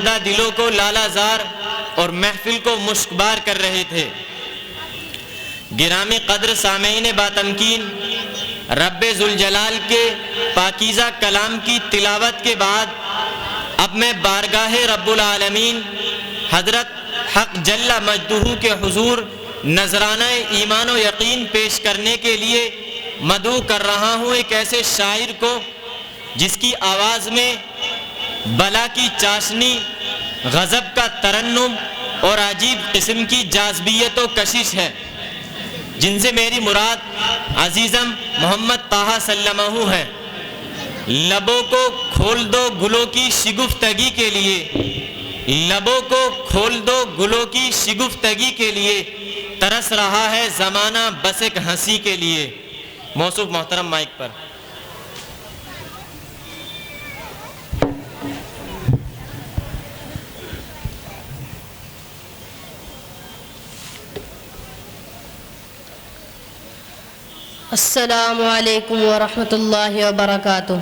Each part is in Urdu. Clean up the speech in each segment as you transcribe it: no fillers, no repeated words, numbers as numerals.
دلوں کو لالہ زار اور محفل کو مشکبار کر رہے تھے۔ گرامی قدر سامعین باتمکین، رب ذوالجلال کے پاکیزہ کلام کی تلاوت کے بعد اب میں بارگاہ رب العالمین حضرت حق جل مجدہ کے حضور نذرانہ ایمان و یقین پیش کرنے کے لیے مدعو کر رہا ہوں ایک ایسے شاعر کو جس کی آواز میں بلا کی چاشنی، غضب کا ترنم اور عجیب قسم کی جاذبیت و کشش ہے، جن سے میری مراد عزیزم محمد طہ سلمہ ہے۔ لبوں کو کھول دو گلوں کی شگفتگی کے لیے، لبوں کو کھول دو گلوں کی شگفتگی کے لیے، ترس رہا ہے زمانہ بس ایک ہنسی کے لیے۔ موصوف محترم مائک پر۔ السلام علیکم ورحمۃ اللہ وبرکاتہ۔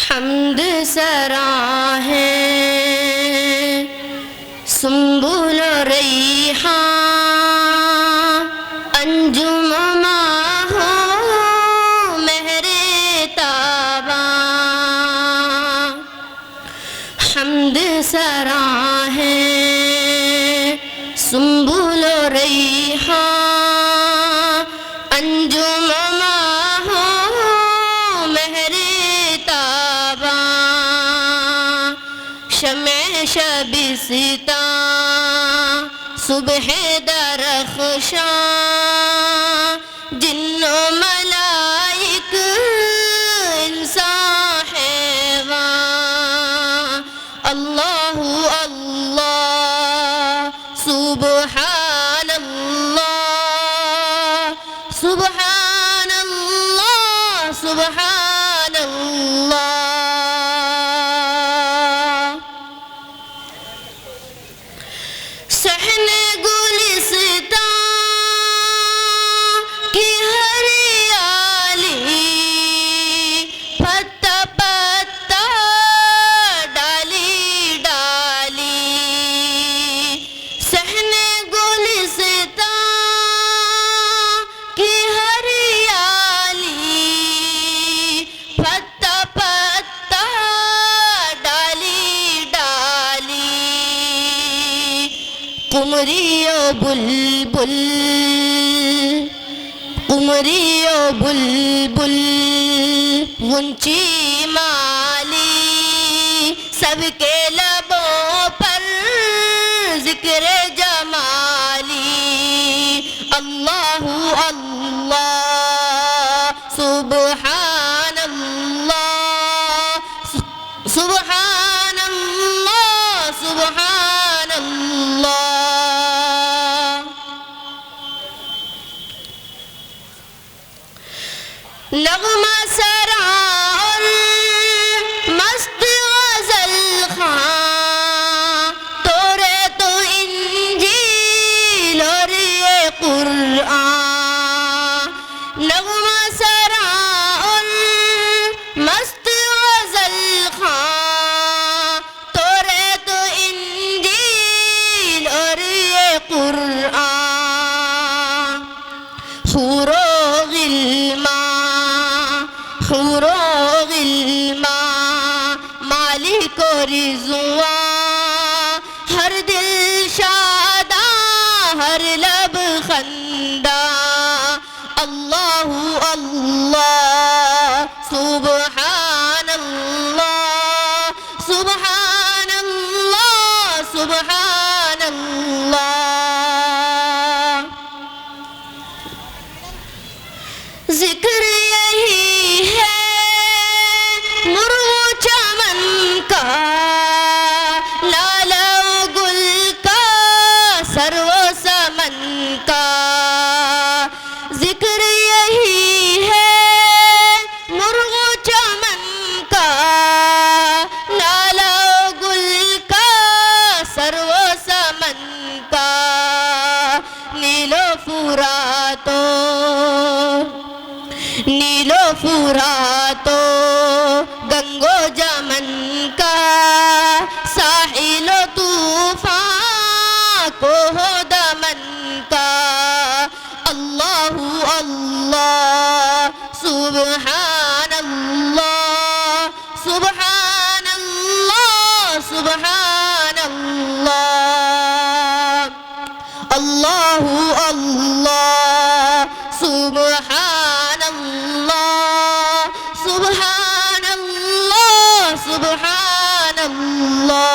حمد سرا ہے سنبل و ریحان، انجم ماہ و مہر تاباں، حمد سرا ہے سنبل و ریحان، انجم ماہ و مہر تاباں، شمع شبستاں صبح درخشاں، جن و ملائک انسان حیواں، اللہ اللہ سبحان اللہ سبحان اللہ سبحان اللہ۔ صحن گلستاں کی ہریالی، پتا پتا ڈالی ڈالی، صحن گلستاں کی ہریالی، پتا پتا ڈالی ڈالی، قمری و بلبل قمری و بلبل، غنچی مالی، سب کے لبوں پر ذکر جمالی، اللہ اللہ سبحان اللہ سبحان اللہ سبحان اللہ۔ نغمہ سرا اور مست غزل خواں، توریت و انجیل اور یہ قرآن، نغمہ سرا اور مست غزل خواں، توریت و انجیل اور یہ قرآن، حور و غلمان حور و غلمان، مالک و رضوان، ہر دل شاداں ہر لب خنداں، اللہ اللہ سبحان اللہ سبحان اللہ سبحان اللہ۔ ذکر یہی ہے مرغ و چمن کا، لالہ و گل کا، سرو و سمن کا، ذکر یہی ہے مرغ و چمن کا، لالہ و گل کا، سرو و سمن کا، نیل و فراتو نیل و فراتو سبحان اللہ سبحان اللہ سبحان اللہ اللہ اللہ سبحان اللہ سبحان اللہ سبحان اللہ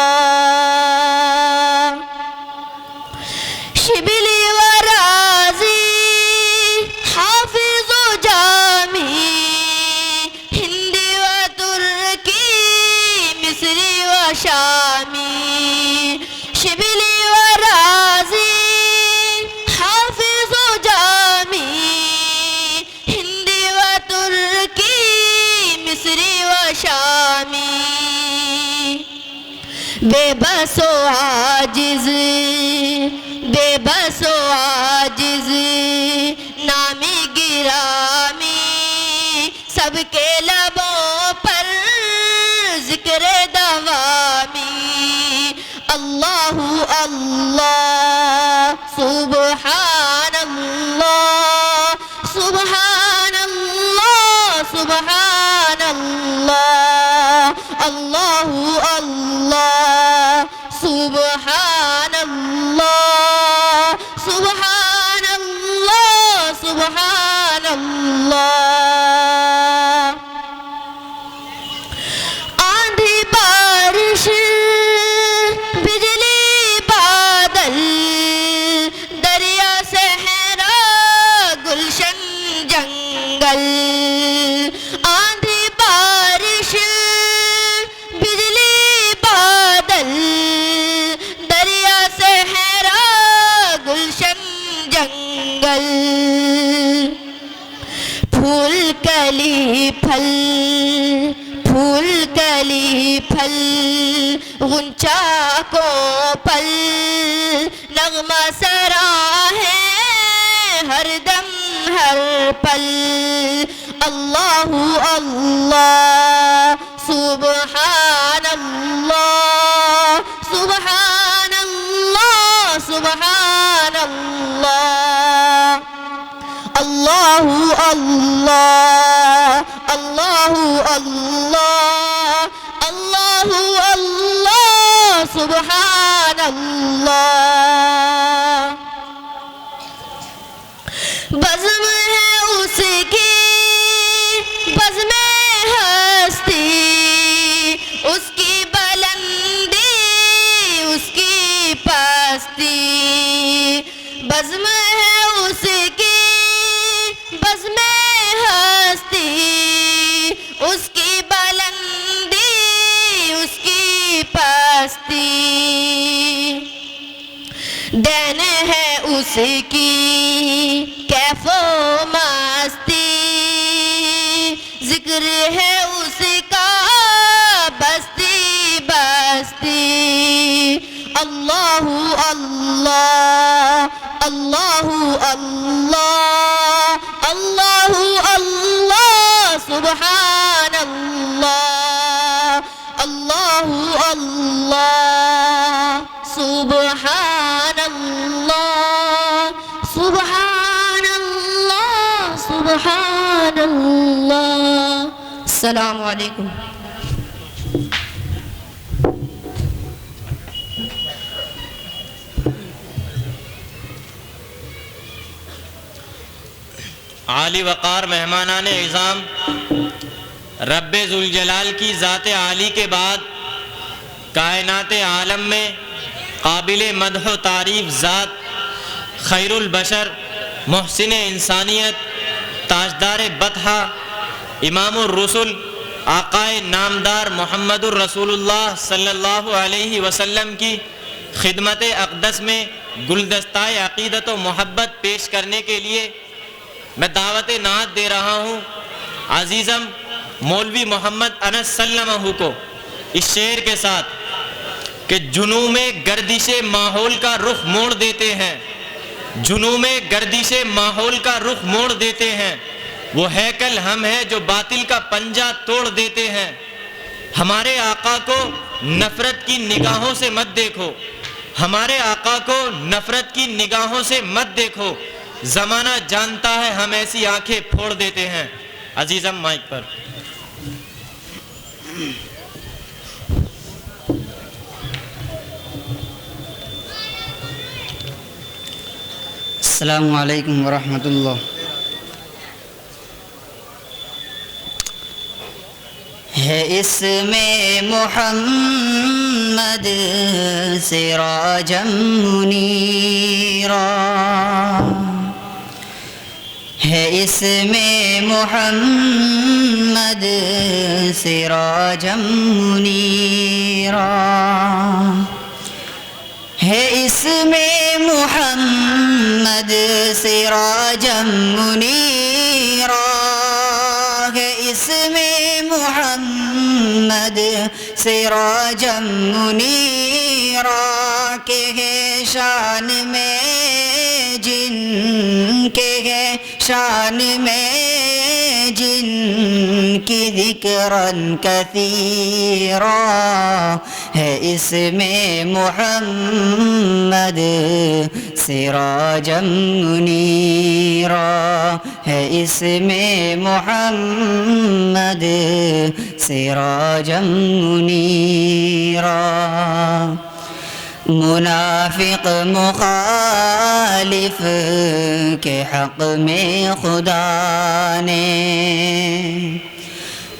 شبلی و رازی حافظ و جامی ہندی و ترکی مصری و شامی شبلی و رازی حافظ و جامی ہندی و ترکی مصری و شامی بے بس و عاجز بے بس و عاجز نامی گرامی سب کے لبوں پر ذکر دوامی اللہ اللہ سبحان اللہ سبحان اللہ سبحان اللہ اللہ اللہ سبحان اللہ سبحان اللہ سبحان اللہ آندھی بارش بجلی بادل دریا صحرا گلشن جنگل آندھی بارش بجلی بادل دریا صحرا گلشن جنگل پھول کلی پھل پھول کلی پھل غنچہ کو پل نغمہ سرا ہے ہر دم ہر پل اللہ اللہ سبحان اللہ سبحان اللہ سبحان اللہ اللہ اللہ اللہ اللہ اللہ اللہ سبحان اللہ بزم ہے اس کی بزم ہستی اس کی بلندی اس کی پستی بزم ہے اس کی بزم ہستی اس کی بلندی اس کی پستی دین ہے اس کی کیف و مستی ذکر ہے اس کا بستی بستی اللہ اللہ اللہ اللہ اللہ اللہ سبحان اللہ اللہ اللہ سبحان اللہ سبحان اللہ سبحان اللہ السلام علیکم عالی وقار مہمانان اعظام، رب ذوالجلال کی ذات عالی کے بعد کائنات عالم میں قابل مدح و تعریف ذات، خیر البشر، محسن انسانیت، تاجدار بطحہ، امام الرسل، آقائے نامدار محمد الرسول اللہ صلی اللہ علیہ وسلم کی خدمت اقدس میں گلدستہ عقیدت و محبت پیش کرنے کے لیے میں دعوت نعت دے رہا ہوں عزیزم مولوی محمد انس سلمہ کو اس شعر کے ساتھ کہ جنوں میں گردش ماحول کا رخ موڑ دیتے ہیں، جنوں میں گردش ماحول کا رخ موڑ دیتے ہیں، وہ ہیکل ہم ہیں جو باطل کا پنجہ توڑ دیتے ہیں۔ ہمارے آقا کو نفرت کی نگاہوں سے مت دیکھو، ہمارے آقا کو نفرت کی نگاہوں سے مت دیکھو، زمانہ جانتا ہے ہم ایسی آنکھیں پھوڑ دیتے ہیں۔ عزیزم مائک پر. السلام علیکم ورحمۃ اللہ. ہے اس میں محمد سراجا منیرا، ہے اس میں محمد سراجا منیرا، ہے اس میں محمد سراجا منیرا، ہے اس میں محمد سراجا منیرا، کہ ہے شان میں جن کے ہے شان میں جن کی ذکراً کثیرا، ہے اس میں محمد سراجا منیرا، ہے اس میں محمد سراجا منیرا. منافق مخالف کے حق میں خدا نے،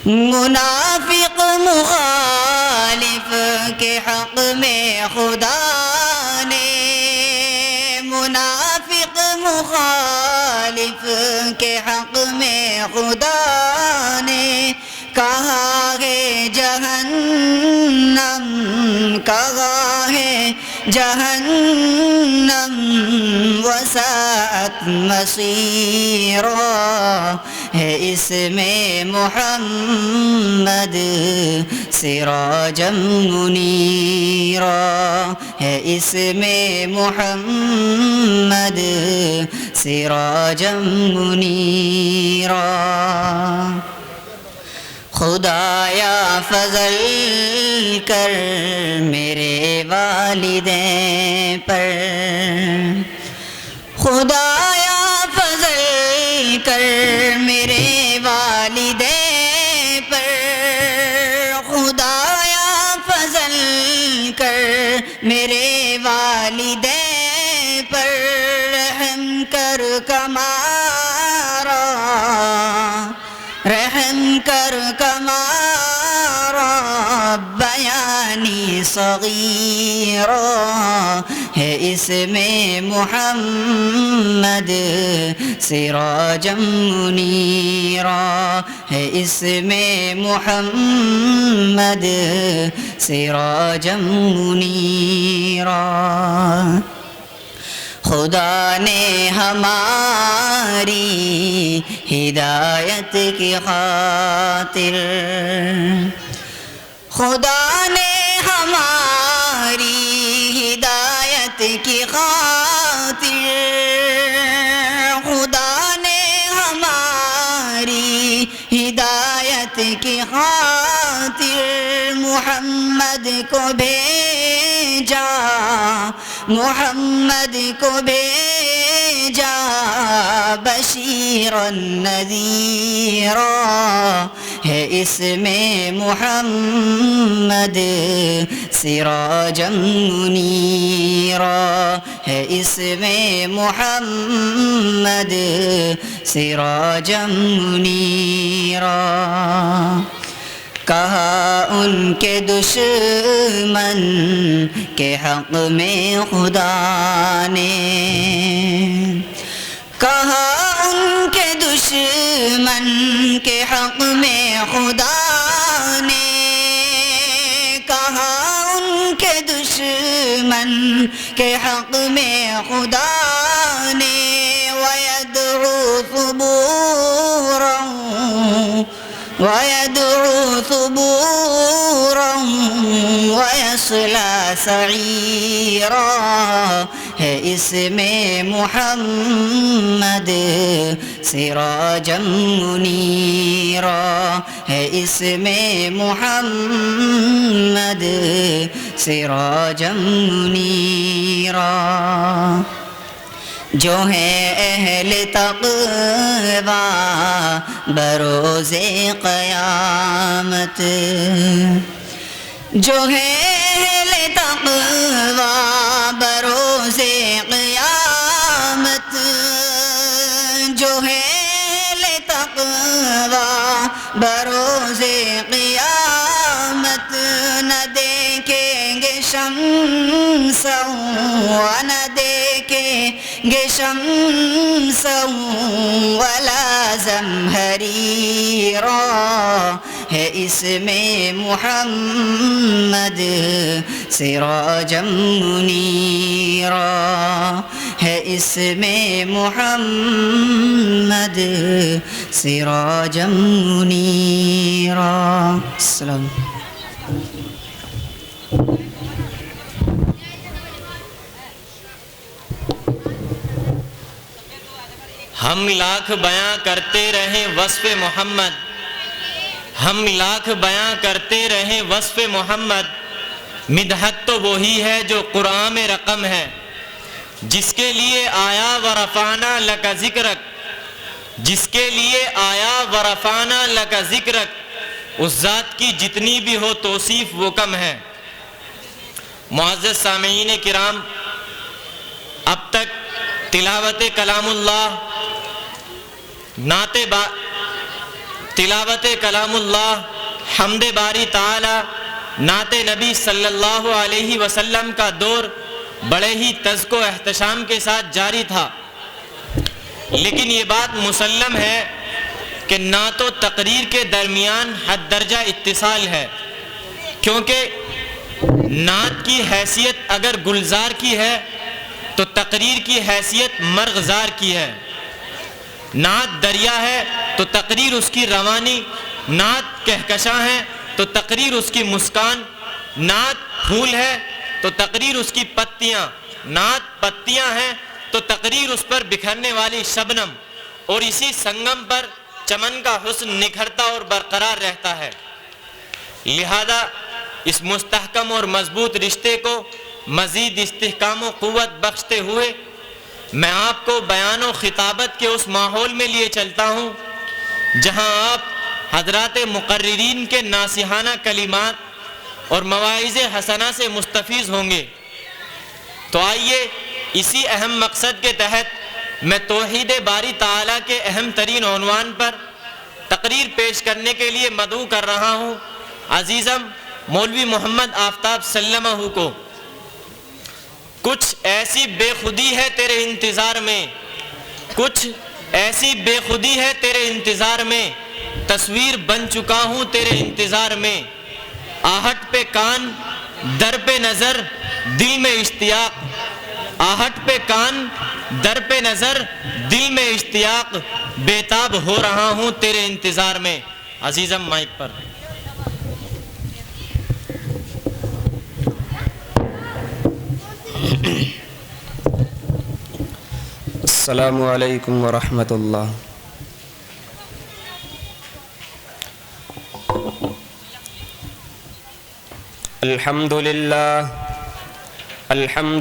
منافق مخالف کے حق میں خدا نے، منافق مخالف کے حق میں خدا نے کہا ہے جہنم، کہا ہے جہنم وساءت مصیرا، ہے اس میں محمد سراجا منیرا، ہے اس میں محمد سراجا منیرا. خدایا فضل کر میرے والدین پر، خدایا فضل کر میرے والدین پر، خدایا فضل کر میرے والدین پر، رحم کر کمارا، رحم کر کمارا بیانی صغیرا، ہے اس میں محمد سراجا منیرا، ہے اس میں محمد سراجا منیرا. خدا نے ہماری ہدایت کی خاطر، خدا نے ہماری ہدایت کی خاطر، خدا نے ہماری ہدایت کی خاطر محمد کو بھیجا، محمد کو بھیجا بشیرا نذیرا، ہے اس میں محمد سراجا منیرا، ہے اس میں محمد سراجا منیرا. کہا ان کے دشمن کے حق میں خدا نے، کہا ان کے دشمن کے حق میں خدا نے، کہا ان کے دشمن کے حق میں خدا نے، وَيَدْعُو ثُبُورًا وَيَدْعُو ثُبُورًا وَيَصْلَى سَعِيرًا، ہے اس میں محمد سراجا منیرا، ہے اس میں محمد سراجا منیرا. جو ہے اہل تقوی بروز قیامت، جو ہے اہل تقوی بروز قیامت، جو ہے اہل تقوی بروز قیامت، نہ دیکھیں گے شمس و نہ دیکھیں گے شمس ولا زمہریرا، ہے اس میں محمد سراجا منیرا، ہے اس میں محمد سراجا منیرا۔ السلام۔ ہم لاکھ بیاں کرتے رہیں وصف محمد، ہم لاکھ بیاں کرتے رہیں وصف محمد، مدحت تو وہی ہے جو قرآن میں رقم ہے، جس کے لیے آیا ورفعنا لک ذکرک، جس کے لیے آیا ورفعنا لک ذکرک، اس ذات کی جتنی بھی ہو توصیف وہ کم ہے۔ معزز سامعین کرام، اب تک تلاوت کلام اللہ، تلاوت کلام اللہ، حمد باری تعالی، نعت نبی صلی اللہ علیہ وسلم کا دور بڑے ہی تذک و احتشام کے ساتھ جاری تھا، لیکن یہ بات مسلم ہے کہ نعت و تقریر کے درمیان حد درجہ اتصال ہے، کیونکہ نعت کی حیثیت اگر گلزار کی ہے تو تقریر کی حیثیت مرغزار کی ہے۔ نعت دریا ہے تو تقریر اس کی روانی، نعت کہکشاں ہے تو تقریر اس کی مسکان، نعت پھول ہے تو تقریر اس کی پتیاں، نعت پتیاں ہیں تو تقریر اس پر بکھرنے والی شبنم، اور اسی سنگم پر چمن کا حسن نکھرتا اور برقرار رہتا ہے۔ لہذا اس مستحکم اور مضبوط رشتے کو مزید استحکام و قوت بخشتے ہوئے میں آپ کو بیان و خطابت کے اس ماحول میں لیے چلتا ہوں جہاں آپ حضرات مقررین کے ناصحانہ کلمات اور مواعظ حسنہ سے مستفیض ہوں گے۔ تو آئیے اسی اہم مقصد کے تحت میں توحید باری تعالیٰ کے اہم ترین عنوان پر تقریر پیش کرنے کے لیے مدعو کر رہا ہوں عزیزم مولوی محمد آفتاب سلمہ کو۔ کچھ ایسی بے خودی ہے تیرے انتظار میں، کچھ ایسی بے خودی ہے تیرے انتظار میں، تصویر بن چکا ہوں تیرے انتظار میں، آہٹ پہ کان در پہ نظر دل میں اشتیاق، آہٹ پہ کان در پہ نظر دل میں اشتیاق، بےتاب ہو رہا ہوں تیرے انتظار میں۔ عزیزم مائک پر۔ السلام علیکم ورحمۃ اللہ۔ الحمد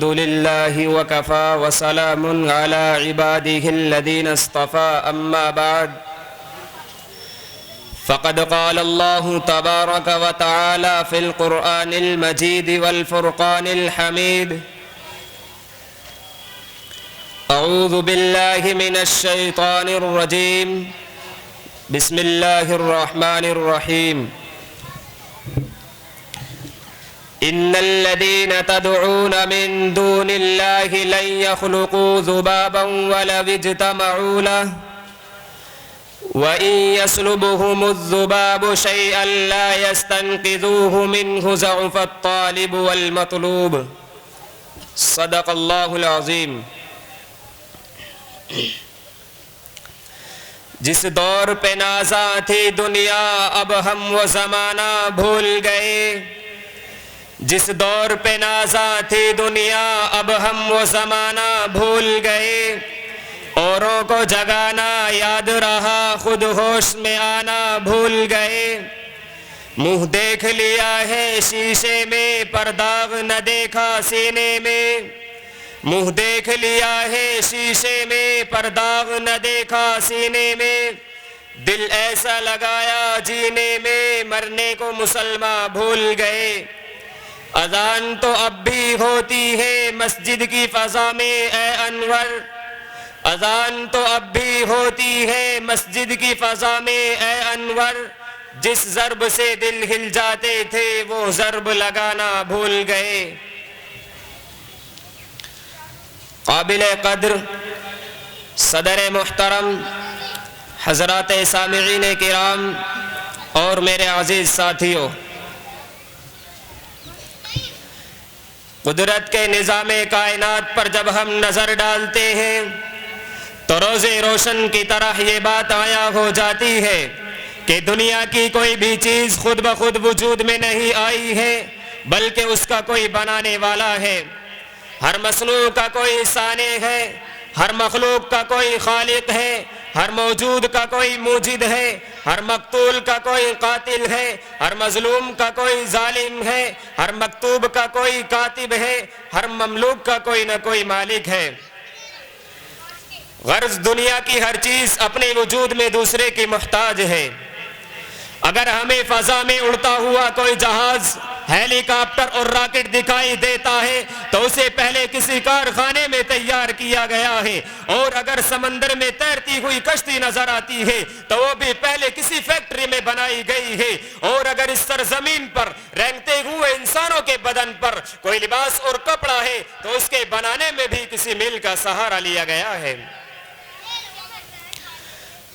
للہ وکفا وسلام علی عباده الذین اصطفى، اما بعد فقد قال اللہ تبارک وتعالی فی القرآن المجید والفرقان الحمید، اعوذ باللہ من الشیطان الرجیم، بسم اللہ الرحمن الرحیم، ان الذین تدعون من دون اللہ لن يخلقوا ذبابا ولو اجتمعوا له وإن يسلبهم الذباب شيئا لا يستنقذوه منه ضعف الطالب والمطلوب، صدق اللہ العظیم۔ جس دور پہ نازاں تھی دنیا اب ہم وہ زمانہ بھول گئے، جس دور پہ نازاں تھی دنیا اب ہم وہ زمانہ بھول گئے، اوروں کو جگانا یاد رہا خود ہوش میں آنا بھول گئے، منہ دیکھ لیا ہے شیشے میں پر داغ نہ دیکھا سینے میں، منہ دیکھ لیا ہے شیشے میں پر داغ نہ دیکھا سینے میں، دل ایسا لگایا جینے میں مرنے کو مسلمان بھول گئے۔ اذان تو اب بھی ہوتی ہے مسجد کی فضا میں اے انور، اذان تو اب بھی ہوتی ہے مسجد کی فضا میں اے انور، جس ضرب سے دل ہل جاتے تھے وہ ضرب لگانا بھول گئے۔ قابل قدر صدر محترم حضرات سامعین کرام اور میرے عزیز ساتھیوں، قدرت کے نظام کائنات پر جب ہم نظر ڈالتے ہیں تو روز روشن کی طرح یہ بات عیاں ہو جاتی ہے کہ دنیا کی کوئی بھی چیز خود بخود وجود میں نہیں آئی ہے، بلکہ اس کا کوئی بنانے والا ہے۔ ہر مصنوع کا کوئی صانع ہے، ہر مخلوق کا کوئی خالق ہے، ہر موجود کا کوئی موجد ہے، ہر مقتول کا کوئی قاتل ہے، ہر مظلوم کا کوئی ظالم ہے، ہر مکتوب کا کوئی کاتب ہے، ہر مملوک کا کوئی نہ کوئی مالک ہے۔ غرض دنیا کی ہر چیز اپنے وجود میں دوسرے کی محتاج ہے۔ اگر ہمیں فضا میں اڑتا ہوا کوئی جہاز، ہیلی کاپٹر اور راکٹ دکھائی دیتا ہے تو اسے پہلے کسی کارخانے میں تیار کیا گیا ہے، اور اگر سمندر میں تیرتی ہوئی کشتی نظر آتی ہے تو وہ بھی پہلے کسی فیکٹری میں بنائی گئی ہے، اور اگر اس سرزمین پر رینگتے ہوئے انسانوں کے بدن پر کوئی لباس اور کپڑا ہے تو اس کے بنانے میں بھی کسی مل کا سہارا لیا گیا ہے۔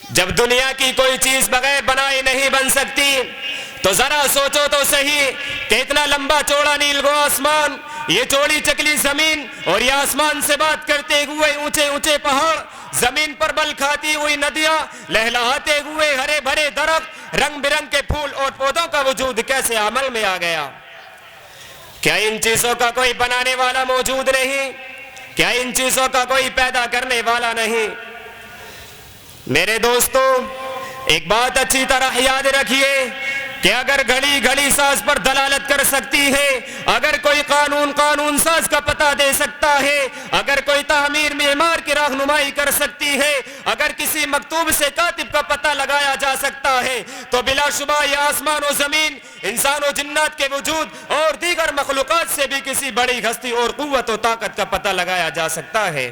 جب دنیا کی کوئی چیز بغیر بنائے نہیں بن سکتی تو ذرا سوچو تو صحیح کہ اتنا لمبا چوڑا نیلگو آسمان، یہ چوڑی چکلی زمین، اور یہ آسمان سے بات کرتے ہوئے اونچے اونچے پہاڑ، زمین پر بل کھاتی ہوئی ندیاں، لہلہاتے ہوئے ہرے بھرے درخت، رنگ برنگ کے پھول اور پودوں کا وجود کیسے عمل میں آ گیا؟ کیا ان چیزوں کا کوئی بنانے والا موجود نہیں؟ کیا ان چیزوں کا کوئی پیدا کرنے والا نہیں؟ میرے دوستو، ایک بات اچھی طرح یاد رکھیے کہ اگر گھڑی گھڑی ساز پر دلالت کر سکتی ہے، اگر کوئی قانون ساز کا پتہ دے سکتا ہے، اگر کوئی تعمیر معمار کی رہنمائی کر سکتی ہے، اگر کسی مکتوب سے کاتب کا پتہ لگایا جا سکتا ہے، تو بلا شبہ یہ آسمان و زمین، انسان و جنات کے وجود اور دیگر مخلوقات سے بھی کسی بڑی ہستی اور قوت و طاقت کا پتہ لگایا جا سکتا ہے،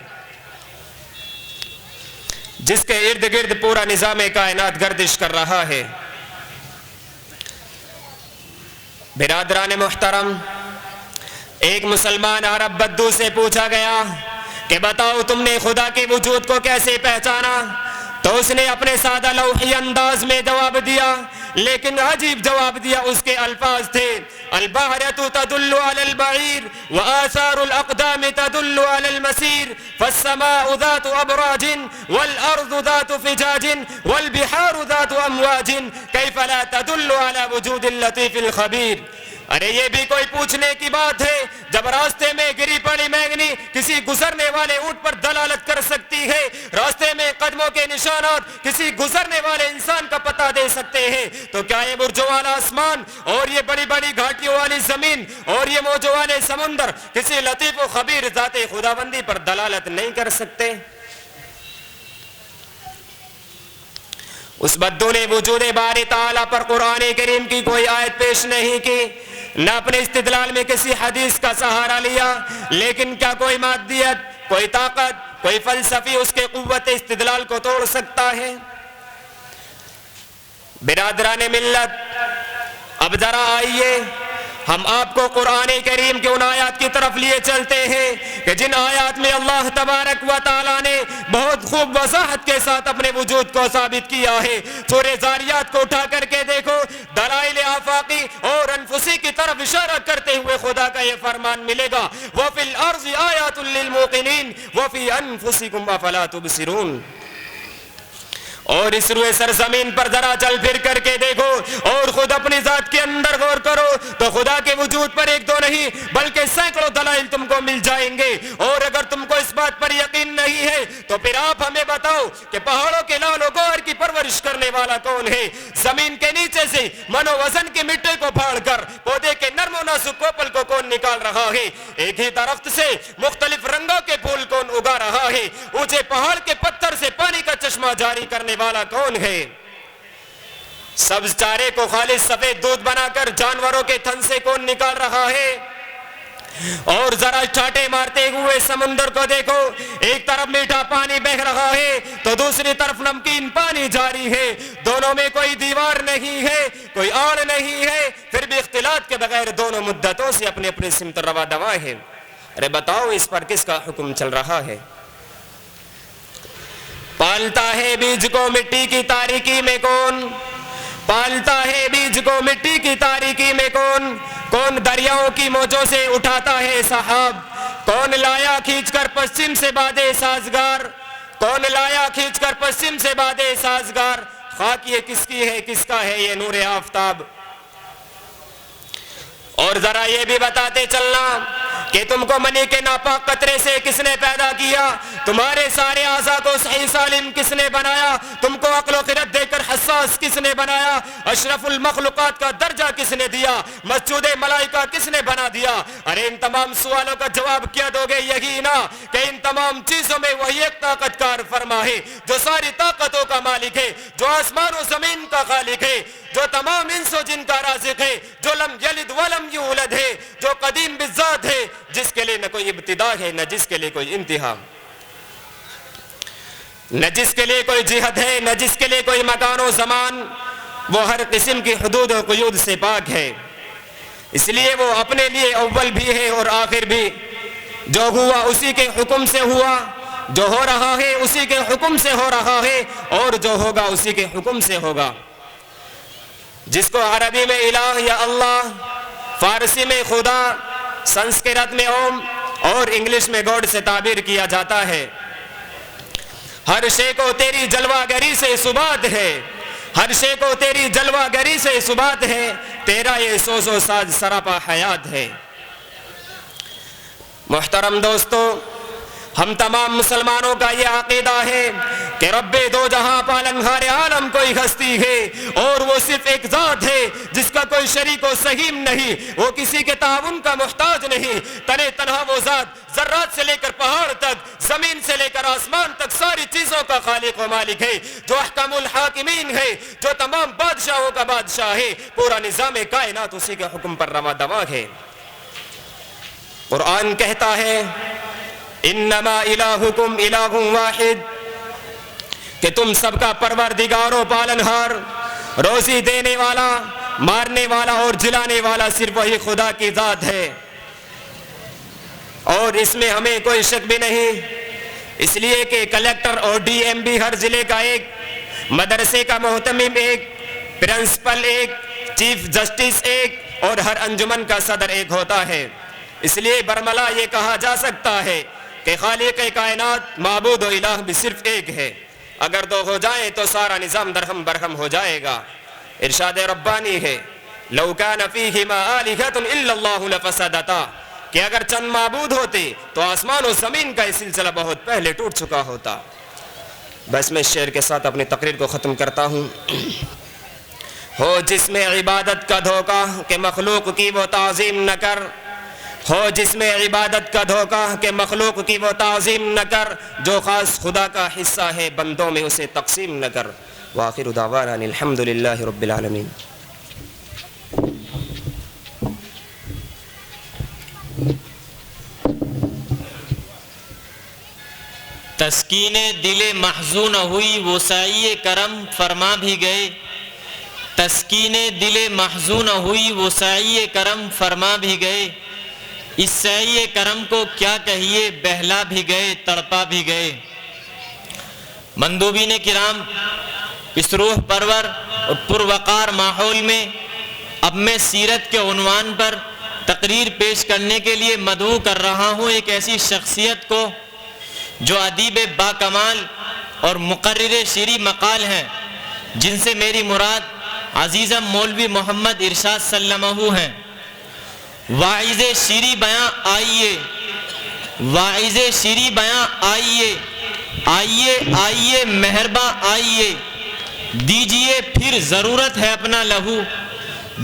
جس کے ارد گرد پورا نظام کائنات گردش کر رہا ہے۔ برادران محترم، ایک مسلمان عرب بدو سے پوچھا گیا کہ بتاؤ تم نے خدا کے وجود کو کیسے پہچانا؟ تو اس نے اپنے سادہ لوحی انداز میں جواب دیا، لیکن عجیب جواب دیا۔ اس کے الفاظ تھے: البحرۃ تدل علی البعیر وآثار الاقدام تدل علی المسیر فالسماء ذات ابراج والارض ذات فجاج والبحار ذات امواج کیف لا تدل علی وجود اللطیف الخبیر۔ ارے یہ بھی کوئی پوچھنے کی بات ہے؟ جب راستے میں گری پڑی مینگنی کسی گزرنے والے اونٹ پر دلالت کر سکتی ہے، راستے میں قدموں کے نشانات کسی گزرنے والے انسان کا پتہ دے سکتے ہیں، تو کیا یہ برجوں والا آسمان اور یہ بڑی بڑی گھاٹیوں والی زمین اور یہ موجوں والے سمندر کسی لطیف و خبیر ذات خداوندی پر دلالت نہیں کر سکتے؟ اس بدو نے وجود باری تعالیٰ پر قرآن کریم کی کوئی آیت پیش نہیں کی، نہ اپنے استدلال میں کسی حدیث کا سہارا لیا، لیکن کیا کوئی مادیت، کوئی طاقت، کوئی فلسفی اس کے قوت استدلال کو توڑ سکتا ہے؟ برادران ملت، اب ذرا آئیے ہم آپ کو قرآن کریم کے ان آیات کی طرف لیے چلتے ہیں کہ جن آیات میں اللہ تبارک و تعالیٰ نے بہت خوب وضاحت کے ساتھ اپنے وجود کو ثابت کیا ہے۔ سورہ ذاریات کو اٹھا کر کے دیکھو، دلائل آفاقی اور انفسی کی طرف اشارہ کرتے ہوئے خدا کا یہ فرمان ملے گا: وَفِي الْأَرْضِ آیَاتٌ لِّلْمُوقِنِينَ وَفِي أَنفُسِكُمْ أَفَلَا تُبْصِرُونَ۔ اور اس روئے سرزمین پر ذرا چل پھر کر کے دیکھو اور خود اپنی ذات کے اندر غور کرو تو خدا کے وجود پر ایک دو نہیں بلکہ سینکڑوں دلائل تم کو مل جائیں گے۔ اور اگر تم کو اس بات پر یقین نہیں ہے تو پھر آپ ہمیں بتاؤ کہ پہاڑوں کے لال و گوہر کی پرورش کرنے والا کون ہے؟ زمین کے نیچے سے من و وزن کی مٹی کو پھاڑ کر پودے کے نرم و نازک کوپل کو کون نکال رہا ہے؟ ایک ہی درخت سے مختلف رنگوں کے پھول کون اگا رہا ہے؟ اونچے پہاڑ کے پتھر سے پانی کا چشمہ جاری کرنے والا کون ہے؟ سبز چارے کو خالص سفید دودھ بنا کر جانوروں کے تھن سے کون نکال رہا ہے؟ اور ذرا چھاٹے مارتے ہوئے سمندر کو دیکھو، ایک طرف میٹھا پانی بہہ رہا ہے تو دوسری طرف نمکین پانی جاری ہے، دونوں میں کوئی دیوار نہیں ہے، کوئی آڑ نہیں ہے، پھر بھی اختلاط کے بغیر دونوں مدتوں سے اپنے اپنے سمت روا دوا ہے۔ ارے بتاؤ اس پر کس کا حکم چل رہا ہے؟ پالتا ہے بیج کو مٹی کی تاریکی میں کون؟ پالتا ہے بیج کو مٹی کی تاریکی میں کون؟ کون دریاؤں کی موجوں سے اٹھاتا ہے سحاب؟ کون لایا کھینچ کر پشچم سے بادے سازگار؟ کون لایا کھینچ کر پشچم سے بادے سازگار؟ خاک یہ کس کی ہے، کس کا ہے یہ نور آفتاب؟ اور ذرا یہ بھی بتاتے چلنا کہ تم کو منی کے ناپاک قطرے سے کس نے پیدا کیا؟ تمہارے سارے اعضاء کو صحیح سالم کس نے بنایا؟ تم کو عقل و خرد دے کر حساس کس نے بنایا؟ اشرف المخلوقات کا درجہ کس نے دیا؟ مسجود ملائکہ کس نے بنا دیا؟ ارے ان تمام سوالوں کا جواب کیا دو گے؟ یہی نا کہ ان تمام چیزوں میں وہی ایک طاقت کار فرما ہے جو ساری طاقتوں کا مالک ہے، جو آسمان و زمین کا خالق ہے، جو تمام انس و جن کا رازق ہے، جو لم یلد ولم یولد ہے، جو قدیم بالذات ہے، جس کے لیے نہ کوئی ابتدا ہے نہ جس کے لیے کوئی انتہا، نہ جس کے لیے کوئی جہت ہے نہ جس کے لیے کوئی مکان و زمان، وہ ہر قسم کی حدود و قیود سے پاک ہے، اس لیے وہ اپنے لیے اول بھی ہے اور آخر بھی، جو ہوا اسی کے حکم سے ہوا، جو ہو رہا ہے اسی کے حکم سے ہو رہا ہے، اور جو ہوگا اسی کے حکم سے ہوگا۔ جس کو عربی میں الہ یا اللہ، فارسی میں خدا، سنسکرت میں اوم اور انگلش میں گاڈ سے تعبیر کیا جاتا ہے۔ ہر شے کو تیری جلوہ گری سے ثبات ہے، ہر شے کو تیری جلوہ گری سے ثبات ہے، تیرا یہ سوز و ساز سراپا حیات ہے۔ محترم دوستو، ہم تمام مسلمانوں کا یہ عقیدہ ہے کہ رب دو جہاں پالنہار عالم کوئی ہستی ہے، اور وہ صرف ایک ذات ہے جس کا کوئی شریک و سہیم نہیں، وہ کسی کے تعاون کا محتاج نہیں، تنے تنہا وہ ذات ذرات سے لے کر پہاڑ تک، زمین سے لے کر آسمان تک ساری چیزوں کا خالق و مالک ہے، جو احکم الحاکمین ہے، جو تمام بادشاہوں کا بادشاہ ہے، پورا نظام کائنات اسی کے حکم پر روا دوا ہے۔ قرآن کہتا ہے انما الہکم الہ واحد، کہ تم سب کا پروردگار و پالنہار، روزی دینے والا، مارنے والا اور جلانے والا صرف وہی خدا کی ذات ہے، اور اس میں ہمیں کوئی شک بھی نہیں، اس لیے کہ کلیکٹر اور ڈی ایم بھی ہر ضلع کا ایک، مدرسے کا محتمم ایک، پرنسپل ایک، چیف جسٹس ایک، اور ہر انجمن کا صدر ایک ہوتا ہے۔ اس لیے برملا یہ کہا جا سکتا ہے کہ خالق کائنات، معبود و الہ بھی صرف ایک ہے، اگر دو ہو جائیں تو سارا نظام درہم برہم ہو جائے گا۔ ارشاد ربانی ہے لو کان فیہما آلہۃ الا اللہ لفسدتا، کہ اگر چند معبود ہوتے تو آسمان و زمین کا یہ سلسلہ بہت پہلے ٹوٹ چکا ہوتا۔ بس میں اس شعر کے ساتھ اپنی تقریر کو ختم کرتا ہوں۔ ہو جس میں عبادت کا دھوکہ کہ مخلوق کی وہ تعظیم نہ کر، ہو جس میں عبادت کا دھوکہ کہ مخلوق کی وہ تعظیم نہ کر، جو خاص خدا کا حصہ ہے بندوں میں اسے تقسیم نہ کر۔ وآخر دعوانا الحمدللہ رب العالمین۔ تسکین دل محزون ہوئی وہ سعی کرم فرما بھی گئے، تسکین دل محزون ہوئی وہ سعی کرم فرما بھی گئے، اس سعی کرم کو کیا کہیے بہلا بھی گئے تڑپا بھی گئے۔ مندوبین کرام، اس روح پرور اور پروقار ماحول میں اب میں سیرت کے عنوان پر تقریر پیش کرنے کے لیے مدعو کر رہا ہوں ایک ایسی شخصیت کو جو ادیب با کمال اور مقرر شیریں مقال ہیں، جن سے میری مراد عزیزم مولوی محمد ارشاد سلمہ ہیں۔ واعظ شیریں بیاں آئیے، واعظ شیریں بیاں آئیے، آئیے آئیے مہرباں آئیے، دیجئے پھر ضرورت ہے اپنا لہو،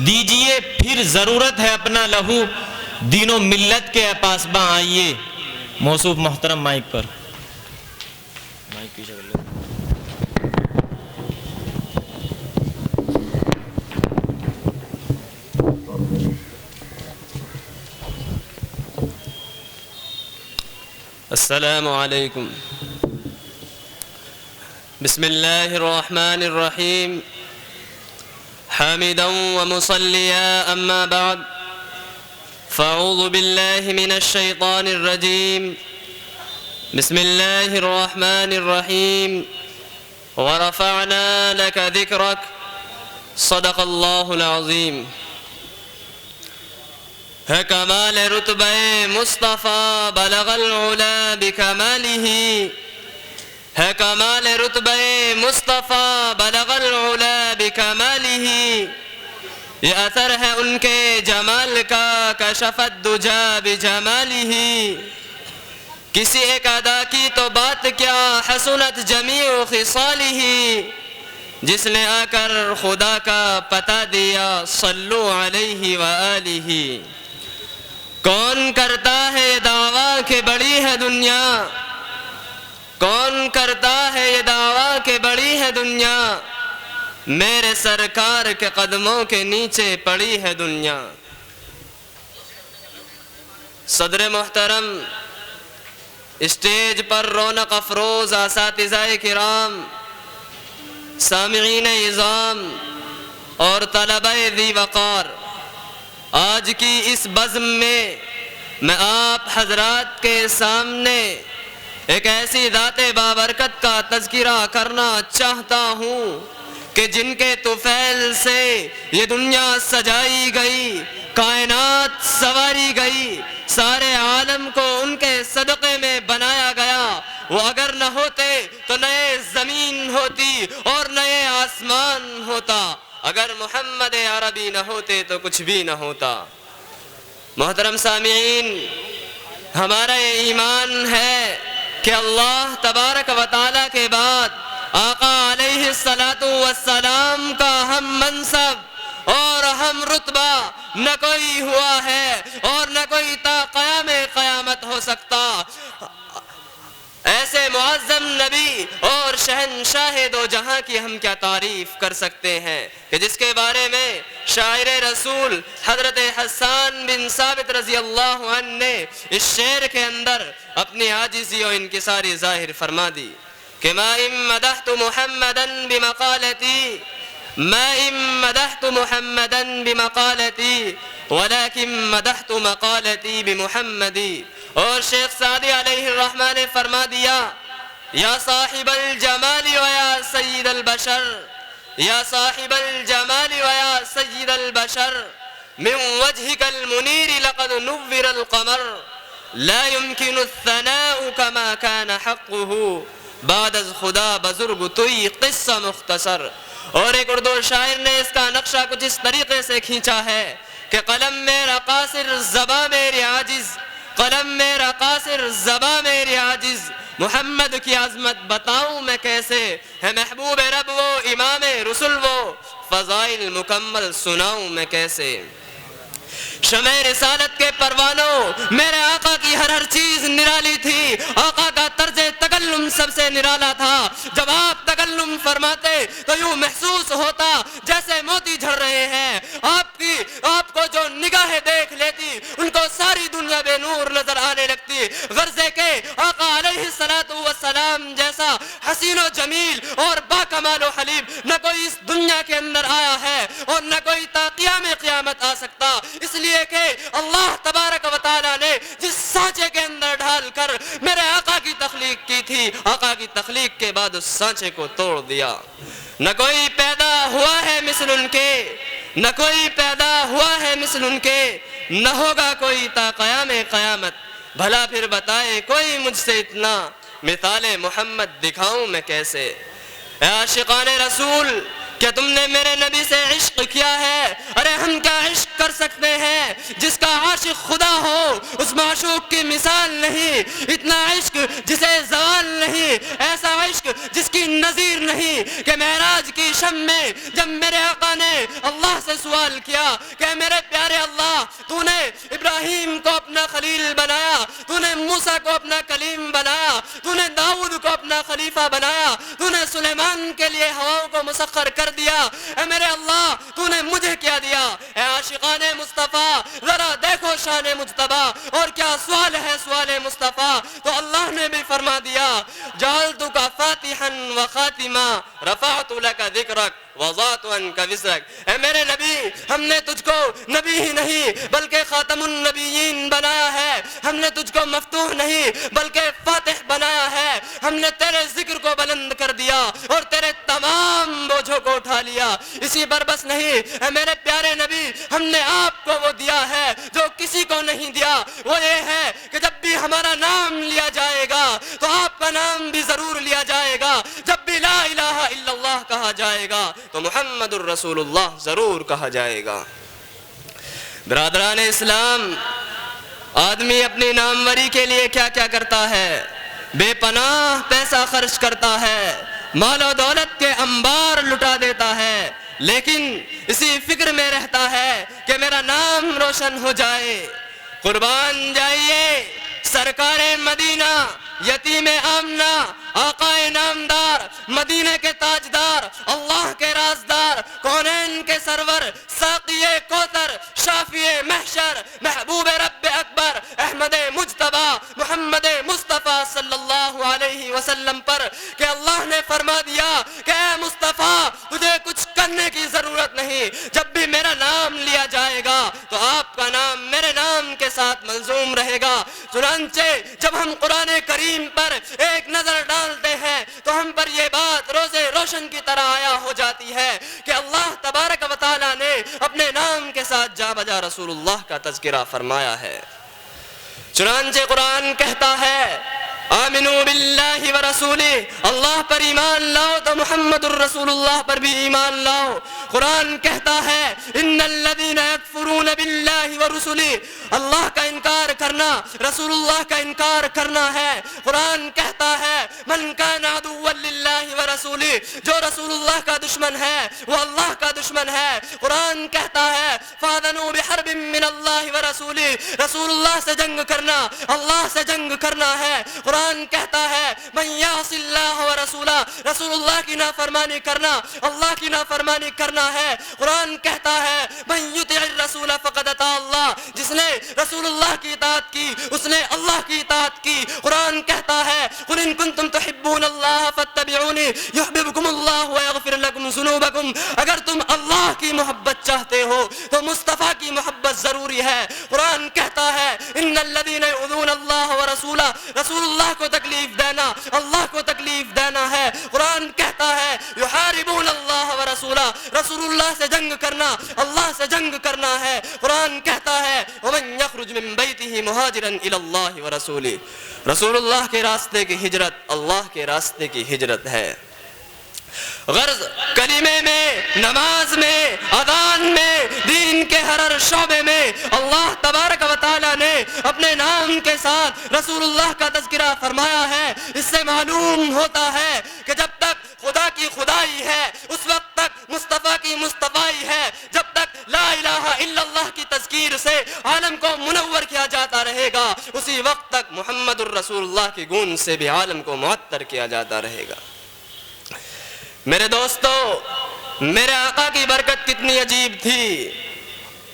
دیجئے پھر ضرورت ہے اپنا لہو، دین و ملت کے پاسباں آئیے. موصوف محترم مائک پر. مائک پیچھے کر لو. السلام علیکم. بسم اللہ الرحمن الرحیم. حامدا ومصلیا اما بعد فاعوذ باللہ من الشیطان الرجیم. بسم اللہ الرحمن الرحیم. ورفعنا لك ذکرک صدق اللہ العظیم. ہے کمال رتبہ مصطفیٰ بلغ العلا بکمالہ. ہے کمال رتبہ مصطفیٰ بلغ العلا بکمالہ. یہ اثر ہے ان کے جمال کا کشف الدجا بجمالہ. کسی ایک ادا کی تو بات کیا حسنت جمیع خصالہ. جس نے آ کر خدا کا پتہ دیا صلو علیہ وآلہ. کون کرتا ہے یہ دعویٰ کہ بڑی ہے دنیا. کون کرتا ہے یہ دعویٰ کہ بڑی ہے دنیا. میرے سرکار کے قدموں کے نیچے پڑی ہے دنیا. صدر محترم، اسٹیج پر رونق افروز اساتذہ کرام، سامعین عظام اور طلبہ ذی وقار، آج کی اس بزم میں آپ حضرات کے سامنے ایک ایسی ذات بابرکت کا تذکرہ کرنا چاہتا ہوں کہ جن کے طفیل سے یہ دنیا سجائی گئی، کائنات سواری گئی، سارے عالم کو ان کے صدقے میں بنایا گیا. وہ اگر نہ ہوتے تو نئے زمین ہوتی اور نئے آسمان ہوتا. اگر محمد عربی نہ ہوتے تو کچھ بھی نہ ہوتا. محترم سامعین، ہمارا یہ ایمان ہے کہ اللہ تبارک و تعالیٰ کے بعد آقا علیہ السلام کا ہم منصب اور ہم رتبہ نہ کوئی ہوا ہے اور نہ کوئی تا قیام قیامت ہو سکتا. ایسے معظم نبی اور شہنشاہ دو جہاں کی ہم کیا تعریف کر سکتے ہیں کہ جس کے بارے میں شاعر رسول حضرت حسان بن ثابت رضی اللہ عنہ نے اس شعر کے اندر اپنی عاجزی و انکساری ظاہر فرما دی کہ ما ان مدحت محمدا بمقالتی، ما ان مدحت محمدا بمقالتی ولكن مدحت مقالتی بمحمدی. اور شیخ سعدی علیہ الرحمہ نے فرما دیا یا صاحب الجمال ویا سید البشر، یا صاحب الجمال ویا سید البشر، من وجهك المنیر لقد نور القمر، لا يمكن الثناء كما كان حقه، بعد از خدا بزرگ توی قصہ مختصر. اور ایک اردو شاعر نے اس کا نقشہ کچھ اس طریقے سے کھینچا ہے کہ قلم میرا قاصر زباں میری عاجز، قلم میرا قاصر زباں میری عاجز، محمد کی عظمت بتاؤں میں کیسے، ہے محبوب رب وہ امام رسول وہ، فضائل مکمل سناؤں میں کیسے. شمع رسالت کے پروانوں، میرے آقا کی ہر چیز نرالی تھی. آقا کا طرز تکلم سب سے نرالا تھا. جب آپ تکلم فرماتے تو یوں محسوس ہوتا جیسے موتی جھڑ رہے ہیں. آپ کو جو نگاہیں دیکھ لیتی ان کو ساری دنیا بے نور نظر آنے لگتی. غرضے کے آقا علیہ السلام جیسا حسین و جمیل اور با کمال و حلیم نہ کوئی اس دنیا کے اندر آیا ہے اور نہ کوئی تا قیام قیامت آ سکتا. اس لیے کہ اللہ تبارک و تعالیٰ نے جس سانچے کے اندر ڈھال کر میرے آقا کی تخلیق کی تھی، آقا کی تخلیق کے بعد اس سانچے کو توڑ دیا. نہ کوئی پیدا ہوا ہے مثل ان کے، نہ کوئی پیدا ہوا ہے مثل ان کے، نہ ہوگا کوئی تا قیام قیامت. بھلا پھر بتائے کوئی مجھ سے اتنا، مثال محمد دکھاؤں میں کیسے. اے عاشقان رسول، کیا تم نے میرے نبی سے عشق کیا ہے؟ ارے ہم کیا عشق کر سکتے ہیں؟ جس کا عاشق خدا ہو اس معشوق کی مثال نہیں. اتنا عشق جسے زوال نہیں، ایسا عشق جس کی نظیر نہیں کہ معراج کی شب میں جب میرے آقا نے اللہ سے سوال کیا کہ میرے پیارے اللہ، تو نے ابراہیم کو اپنا خلیل بنایا، تو نے موسیٰ کو اپنا کلیم بنایا، تو نے داؤد کو اپنا خلیفہ بنایا، تو نے سلیمان کے لیے ہواؤں کو مسخر کر دیا، اے میرے اللہ تو نے مجھے کیا دیا؟ اے عاشقان مصطفیٰ ذرا دیکھو شان مجتبی، اور کیا سوال ہے سوال مصطفیٰ؟ تو اللہ نے بھی فرما دیا جعلتک فاتحا وخاتما رفعت لک ذکرک وضعت عنک وزرک۔ اے میرے نبی، ہم نے تجھ کو نبی ہی نہیں بلکہ خاتم النبیین بنایا ہے، ہم نے تجھ کو مفتوح نہیں بلکہ فاتح بنایا ہے، ہم نے تیرے ذکر کو بلند کر دیا اور تیرے تمام بوجھوں کو اٹھا لیا۔ اسی پر بس نہیں، اے میرے پیارے نبی، ہم نے آپ کو وہ دیا ہے جو کسی کو نہیں دیا، وہ یہ ہے کہ جب بھی ہمارا نام لیا جائے گا تو آپ کا نام بھی ضرور لیا جائے گا، جب بھی لا الہ الا اللہ کہا جائے گا تو محمد الرسول اللہ ضرور کہا جائے گا۔ برادران اسلام، آدمی اپنی ناموری کے لیے کیا کیا کرتا ہے؟ بے پناہ پیسہ خرچ کرتا ہے، مال و دولت کے انبار لٹا دیتا ہے، لیکن اسی فکر میں رہتا ہے کہ میرا نام روشن ہو جائے۔ قربان جائیے سرکار مدینہ، یتیم آمنہ، آقا نامدار، مدینہ کے تاجدار، اللہ کے رازدار، کونین کے سرور، ساقی کوثر، شافی محشر، محبوب رب اکبر، احمد مجتبی، محمد مصطفیٰ صلی اللہ علیہ وسلم پر کہ اللہ نے فرما دیا کہ اے مصطفیٰ تجھے کچھ کرنے کی ضرورت نہیں، جب بھی میرا نام لیا جائے گا تو آپ کا نام میرے نام کے ساتھ ملزوم رہے گا۔ چنانچہ جب ہم قرآن کریم پر ایک نظر ڈالتے ہیں تو ہم پر یہ بات روزے روشن کی طرح آیا ہو جاتی ہے کہ اللہ تبارک و تعالیٰ نے اپنے نام کے ساتھ جا بجا رسول اللہ کا تذکرہ فرمایا ہے۔ چنانچہ قرآن کہتا ہے آمنوا باللہ ورسولہ، اللہ پر ایمان لاؤ تو محمد الرسول اللہ پر بھی ایمان لاؤ۔ قرآن کہتا ہے ان الذین یکفرون باللہ ورسلہ، اللہ کا انکار کرنا رسول اللہ کا انکار کرنا ہے۔ قرآن کہتا ہے من کان عدوا للہ ورسولہ، جو رسول اللہ کا دشمن ہے وہ اللہ کا دشمن ہے۔ قرآن کہتا ہے فاذنوا بحرب من اللہ ورسولہ، رسول اللہ سے جنگ کرنا اللہ سے جنگ کرنا ہے۔ قرآن کہتا ہے من یعص اللہ ورسولہ، رسول اللہ کی نافرمانی کرنا اللہ کی نافرمانی کرنا ہے۔ قرآن کہتا ہے من یطع الرسول فقد اطاع اللہ، جس نے رسول اللہ کی اطاعت کی اس نے اللہ کی اطاعت کی۔ قرآن کہتا ہے قل ان کنتم تحبون اللہ فاتبعونی یحببکم اللہ ویغفر لکم ذنوبکم، اگر تم اللہ کی محبت چاہتے ہو تو مصطفیٰ کی محبت ضروری ہے۔ قرآن کہتا ہے ان الذین یؤذون اللہ ورسولہ، رسول اللہ کو تکلیف دینا اللہ کو تکلیف دینا ہے۔ قرآن کہتا ہے یحاربون اللہ ورسولہ، رسول اللہ سے جنگ کرنا اللہ سے جنگ کرنا ہے۔ قرآن کہتا ہے ومن یخرج من بیتہ مہاجرا الی اللہ ورسولہ، رسول اللہ کے راستے کی ہجرت اللہ کے راستے کی ہجرت ہے۔ غرض کلمے میں، نماز میں، اذان میں، دین کے ہر شعبے میں اللہ تبارک و تعالیٰ نے اپنے نام کے ساتھ رسول اللہ کا تذکرہ فرمایا ہے۔ اس سے معلوم ہوتا ہے کہ جب تک خدا کی خدائی ہے اس وقت تک مصطفیٰ کی مصطفائی ہے، جب تک لا الہ الا اللہ کی تذکیر سے عالم کو منور کیا جاتا رہے گا اسی وقت تک محمد الرسول اللہ کی گونج سے بھی عالم کو معطر کیا جاتا رہے گا۔ میرے دوستو، میرے آقا کی برکت کتنی عجیب تھی،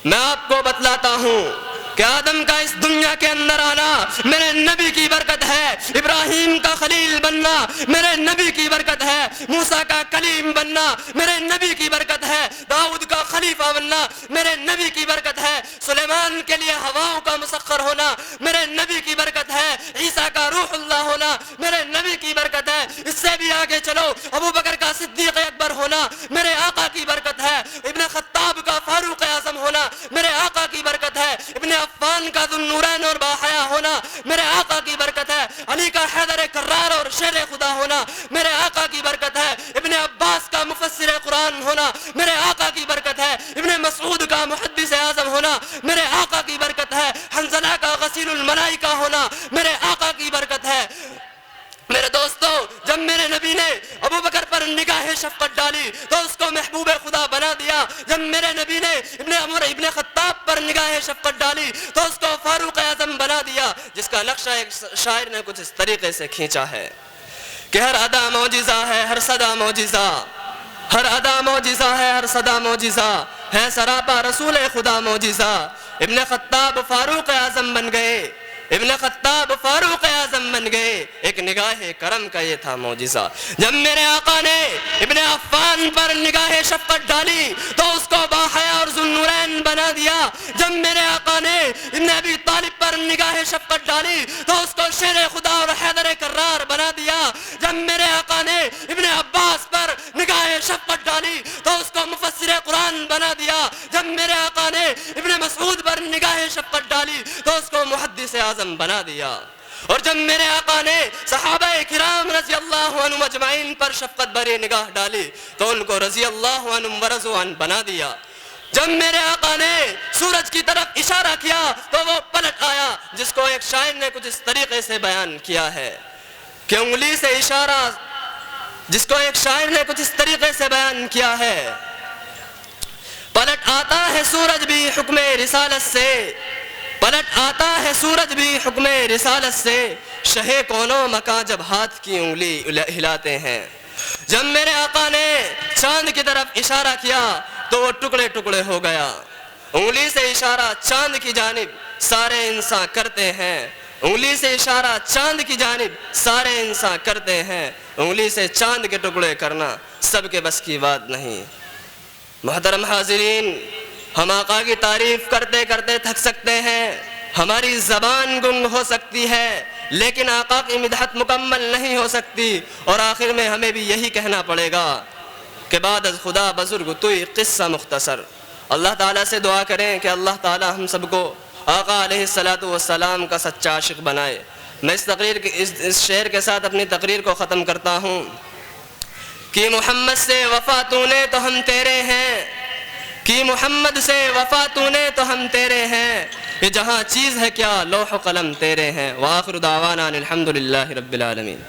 میں آپ کو بتلاتا ہوں کہ آدم کا اس دنیا کے اندر آنا میرے نبی کی برکت ہے، ابراہیم کا خلیل بننا میرے نبی کی برکت ہے، موسیٰ کا کلیم بننا میرے نبی کی برکت ہے، داؤد کا خلیفہ بننا میرے نبی کی برکت ہے، سلیمان کے لیے ہواؤں کا مسخر ہونا میرے نبی کی برکت ہے، عیسیٰ کا روح اللہ ہونا میرے نبی کی برکت ہے۔ اس سے بھی آگے چلو، ابو بکر کا صدیق اکبر ہونا میرے آقا کی برکت ہے، ابن خطاب کا فاروق اعظم ہونا میرے آقا کی برکت ہے، ابن عفان کا ذو النورین اور باحیا ہونا میرے آقا کی برکت ہے، علی کا حیدر کرار اور شیر خدا ہونا میرے آقا کی برکت ہے، ابن عباس کا مفسر قرآن ہونا میرے آقا کی برکت ہے، ابن مسعود کا محدث اعظم ہونا میرے آقا کی برکت ہے، حنظلہ کا غسیل الملائکہ ہونا میرے آقا کی برکت ہے۔ نبی نے ابو بکر پر نگاہ شفقت ڈالی تو اس کو محبوب خدا بنا دیا. جب میرے نبی نے ابن عمر ابن خطاب پر نگاہ شفقت ڈالی تو اس کو فاروق اعظم بنا دیا, جس کا نقشہ ایک شاعر نے کچھ اس طریقے سے کھینچا ہے کہ ہر ادا معجزہ ہے, ہر صدا معجزہ, ہر ادا معجزہ ہے, ہر صدا معجزہ ہے, سراپا رسول خدا معجزہ. ابن خطاب فاروق اعظم بن گئے, ابن خطاب فاروق اعظم بن گئے, ایک نگاہ کرم کا یہ تھا معجزہ. جب میرے آقا نے ابن عفان پر نگاہ شفقت ڈالی تو اس کو باحیا اور ذوالنورین بنا دیا. جب میرے آقا نے ابن ابی طالب پر نگاہ شفقت ڈالی تو اس کو شیر خدا اور حیدر کرار بنا دیا. جب میرے آقا نے ابن عباس پر نگاہ شفقت ڈالی تو اس کو مفسر قرآن بنا دیا. جب میرے آقا نے ابن مسعود پر نگاہ شفقت ڈالی تو اس کو محدث اعظم بنا دیا. اور جب میرے آقا نے صحابہ کرام رضی اللہ عنہم اجمعین پر شفقت بھری نگاہ ڈالی تو ان کو رضی اللہ عنہم ورضوا عنہ بنا دیا. جب میرے آقا نے سورج کی طرف اشارہ کیا تو وہ پلٹ آیا, جس کو ایک شاعر نے کچھ اس طریقے سے بیان کیا ہے کہ انگلی سے اشارہ, جس کو ایک شاعر نے کچھ اس طریقے سے بیان کیا ہے, پلٹ آتا ہے سورج بھی حکم رسالت سے, پلٹ آتا ہے سورج بھی حکم رسالت سے, شہ کونو مکاں جب ہاتھ کی انگلی ہلاتے ہیں. جب میرے آقا نے چاند کی طرف اشارہ کیا تو وہ ٹکڑے ٹکڑے ہو گیا. انگلی سے اشارہ چاند کی جانب سارے انسان کرتے ہیں, انگلی سے اشارہ چاند کی جانب سارے انسان کرتے ہیں, انگلی سے چاند کے ٹکڑے کرنا سب کے بس کی بات نہیں. محترم حاضرین, ہم آقا کی تعریف کرتے کرتے تھک سکتے ہیں, ہماری زبان گنگ ہو سکتی ہے, لیکن آقا کی مدحت مکمل نہیں ہو سکتی. اور آخر میں ہمیں بھی یہی کہنا پڑے گا کہ بعد از خدا بزرگ توئی قصہ مختصر. اللہ تعالیٰ سے دعا کریں کہ اللہ تعالیٰ ہم سب کو آقا علیہ السلام کا سچا عاشق بنائے. میں اس شعر کے ساتھ اپنی تقریر کو ختم کرتا ہوں کہ محمد سے وفا تو نے تو ہم تیرے ہیں, کہ محمد سے وفا تو نے تو ہم تیرے ہیں, کہ جہاں چیز ہے کیا لوح و قلم تیرے ہیں. وآخر دعوانا الحمدللہ رب العالمین.